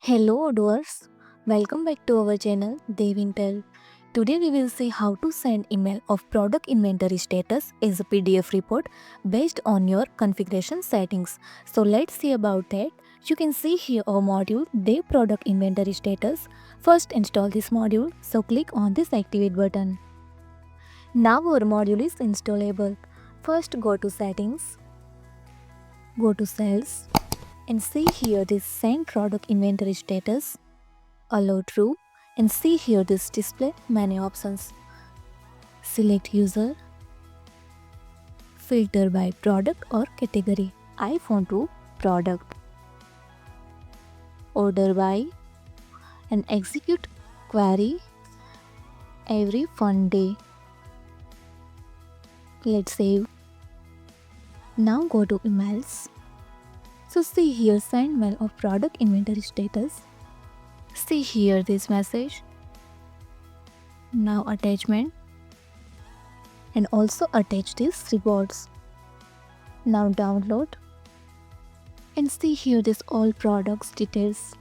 Hello doers, welcome back to our channel Devintelle. Today we will see how to send email of product inventory status as a PDF report based on your configuration settings. So let's see about that. You can see here our module Dev product inventory status. First install this module, so click on this activate button. Now our module is installable. First go to settings, go to sales and see here this send product inventory status. Allow true and see here this display menu options. Select user, filter by product or category. iPhone to product, order by and execute query every fun day. Let's save. Now go to emails. So see here send mail of product inventory status. See here this message. Now attachment and also attach these reports. Now download and see here this all products details.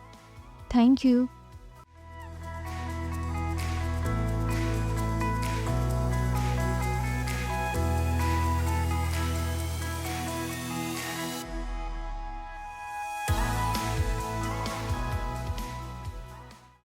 Thank you.